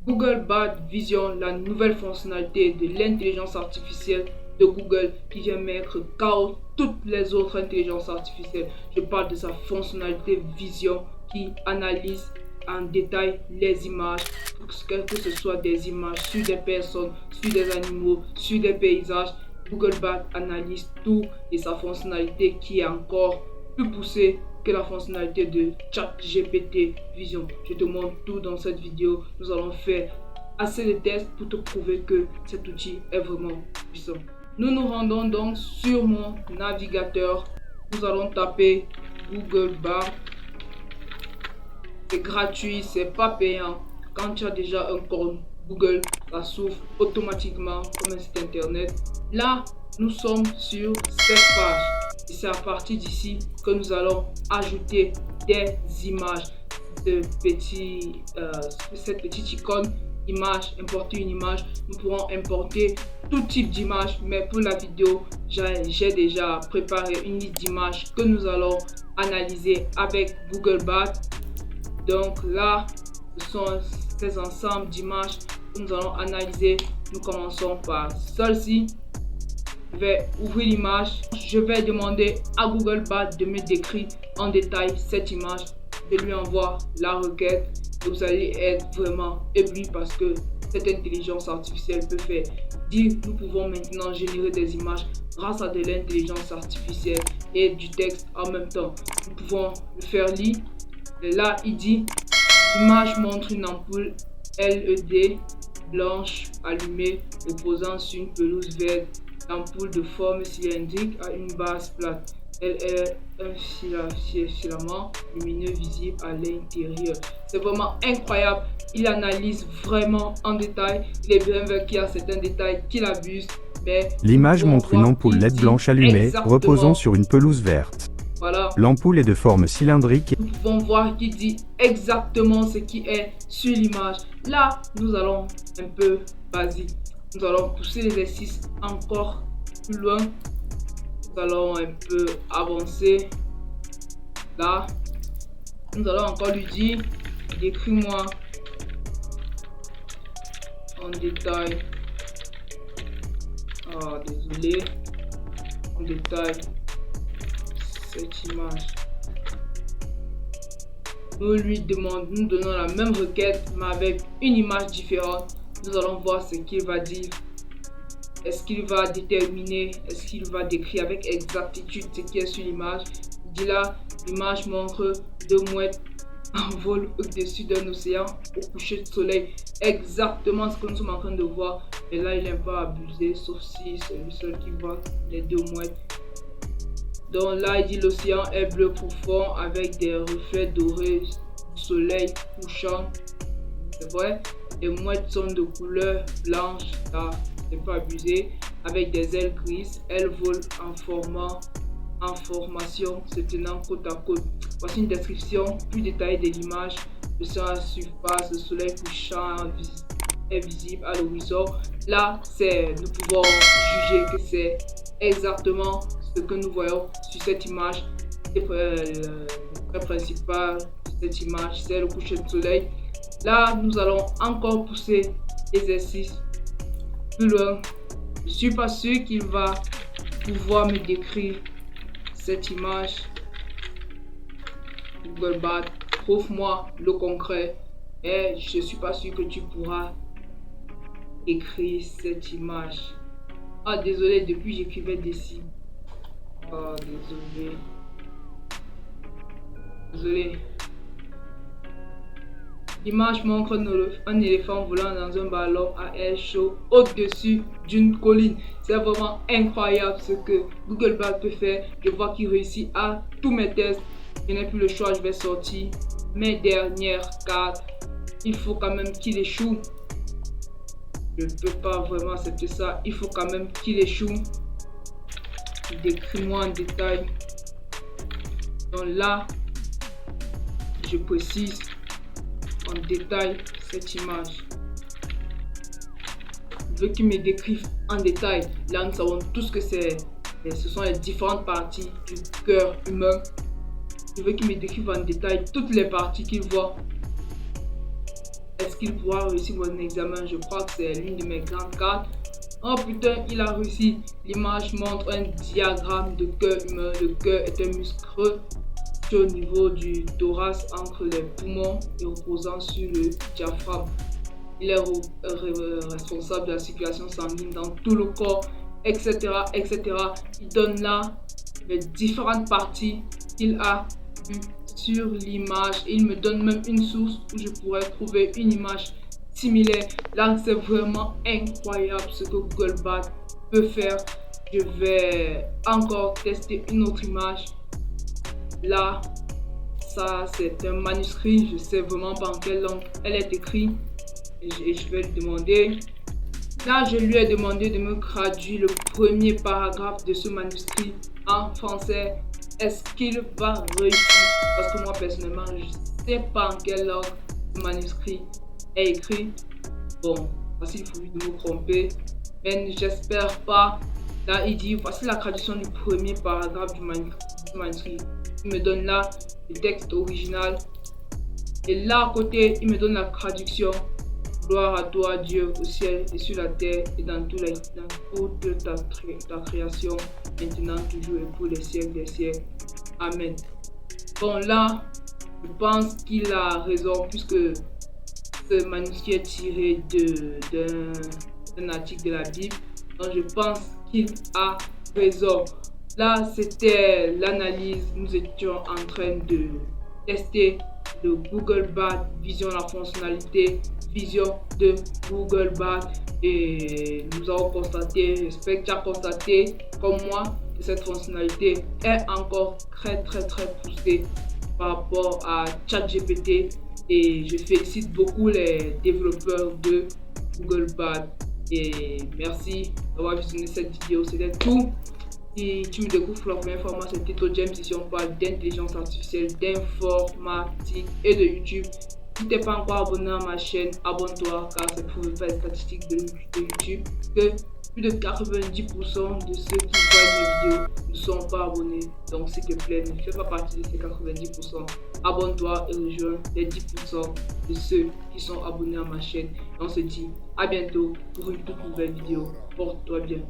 Google Bard Vision, la nouvelle fonctionnalité de l'intelligence artificielle de Google qui vient mettre KO toutes les autres intelligences artificielles. Je parle de sa fonctionnalité Vision qui analyse en détail les images, que ce soit des images sur des personnes, sur des animaux, sur des paysages. Google Bard analyse tout et sa fonctionnalité qui est encore plus poussée que la fonctionnalité de ChatGPT Vision. Je te montre tout dans cette vidéo. Nous allons faire assez de tests pour te prouver que cet outil est vraiment puissant. Nous nous rendons donc sur mon navigateur. Nous allons taper Google Bard. C'est gratuit, c'est pas payant. Quand tu as déjà un compte Google, ça s'ouvre automatiquement comme un site internet. Là, nous sommes sur cette page. Et c'est à partir d'ici que nous allons ajouter des images de cette petite icône image, importer une image. Nous pourrons importer tout type d'image, mais pour la vidéo, j'ai déjà préparé une liste d'images que nous allons analyser avec Google Bard. Donc là, ce sont ces ensembles d'images que nous allons analyser. Nous commençons par celle-ci. Je vais ouvrir l'image. Je vais demander à Google Bard de me décrire en détail cette image. Je lui envoie la requête et vous allez être vraiment ébloui parce que cette intelligence artificielle peut faire dire. Nous pouvons maintenant générer des images grâce à de l'intelligence artificielle et du texte en même temps. Nous pouvons le faire lire. Et là, il dit l'image montre une ampoule LED blanche allumée reposant sur une pelouse verte. L'ampoule de forme cylindrique a une base plate. Elle est un filament lumineux visible à l'intérieur. C'est vraiment incroyable. Il analyse vraiment en détail. Il est bien vrai qu'il y a certains détails qu'il abuse. Mais l'image montre une ampoule LED blanche allumée reposant sur une pelouse verte. Voilà. L'ampoule est de forme cylindrique. Nous pouvons voir qu'il dit exactement ce qui est sur l'image. Là, nous allons un peu basique. Nous allons pousser l'exercice encore plus loin. Nous allons un peu avancer. Là, nous allons encore lui dire, décris-moi en détail. Ah, désolé. En détail cette image. Nous lui demandons, nous donnons la même requête, mais avec une image différente. Nous allons voir ce qu'il va dire. Est-ce qu'il va déterminer, est-ce qu'il va décrire avec exactitude ce qui est sur l'image. Il dit là, l'image montre deux mouettes en vol au-dessus d'un océan au coucher de soleil. Exactement ce que nous sommes en train de voir. Et là, il est un peu abusé, sauf si c'est le seul qui voit les deux mouettes. Donc là, il dit l'océan est bleu profond avec des reflets dorés du soleil couchant. C'est vrai. Les mouettes sont de couleur blanche. Là, c'est pas abusé. Avec des ailes grises. Elles volent en formation se tenant côte à côte. Voici une description plus détaillée de l'image. Le ciel à surface, le soleil couchant est visible à l'horizon. Là, nous pouvons juger que c'est exactement ce que nous voyons sur cette image. Le principal de cette image, c'est le coucher de soleil. Là, nous allons encore pousser l'exercice plus loin. Je ne suis pas sûr qu'il va pouvoir me décrire cette image. Google Bard, prouve-moi le concret. Et je ne suis pas sûr que tu pourras écrire cette image. Ah, désolé, depuis j'écrivais dessus. Oh, désolé. L'image montre un éléphant volant dans un ballon à air chaud au-dessus d'une colline. C'est vraiment incroyable ce que Google Bard peut faire. Je vois qu'il réussit à tous mes tests. Je n'ai plus le choix, je vais sortir mes dernières cartes. Il faut quand même qu'il échoue. Je ne peux pas vraiment accepter ça. Il faut quand même qu'il échoue. Décris-moi en détail. Donc là, je précise en détail cette image. Je veux qu'il me décrive en détail. Là, nous savons tous que ce sont les différentes parties du cœur humain. Je veux qu'il me décrive en détail toutes les parties qu'il voit. Est-ce qu'il pourra réussir mon examen? Je crois que c'est l'une de mes grandes cartes. Oh putain, il a réussi. L'image montre un diagramme de cœur humain. Le cœur est un muscle au niveau du thorax entre les poumons et reposant sur le diaphragme. Il est responsable de la circulation sanguine dans tout le corps, etc., etc. Il donne là les différentes parties qu'il a vues sur l'image. Il me donne même une source où je pourrais trouver une image similaire. Là, c'est vraiment incroyable ce que Google Bard peut faire. Je vais encore tester une autre image. Là, ça c'est un manuscrit. Je sais vraiment pas en quelle langue elle est écrite. Et je vais lui demander. Là, je lui ai demandé de me traduire le premier paragraphe de ce manuscrit en français. Est-ce qu'il va réussir? Parce que moi, personnellement, je ne sais pas en quelle langue ce manuscrit est écrit. Bon, facile pour lui de me tromper, mais j'espère pas. Là, il dit, voici la traduction du premier paragraphe du manuscrit. Il me donne là le texte original. Et là, à côté, il me donne la traduction. Gloire à toi, Dieu, au ciel et sur la terre et dans toute ta création, maintenant, toujours et pour les siècles des siècles. Amen. Bon, là, je pense qu'il a raison, puisque ce manuscrit est tiré d'un article de la Bible. Donc, je pense qu'il a raison. Là, c'était l'analyse. Nous étions en train de tester le Google Bard Vision, la fonctionnalité Vision de Google Bard, et nous avons constaté, j'espère que tu as constaté comme moi, que cette fonctionnalité est encore très poussée par rapport à ChatGPT, et je félicite beaucoup les développeurs de Google Bard. Et merci d'avoir visionné cette vidéo. C'était tout. Si tu me découvres pour la première fois, moi c'est Tito James. Ici on parle d'intelligence artificielle, d'informatique et de YouTube. Si tu n'es pas encore abonné à ma chaîne, abonne-toi, car c'est prouvé par les statistiques de YouTube que plus de 90% de ceux qui voient mes vidéos ne sont pas abonnés. Donc s'il te plaît, ne fais pas partie de ces 90%. Abonne-toi et rejoins les 10% de ceux qui sont abonnés à ma chaîne. Et on se dit à bientôt pour une toute nouvelle vidéo. Porte-toi bien.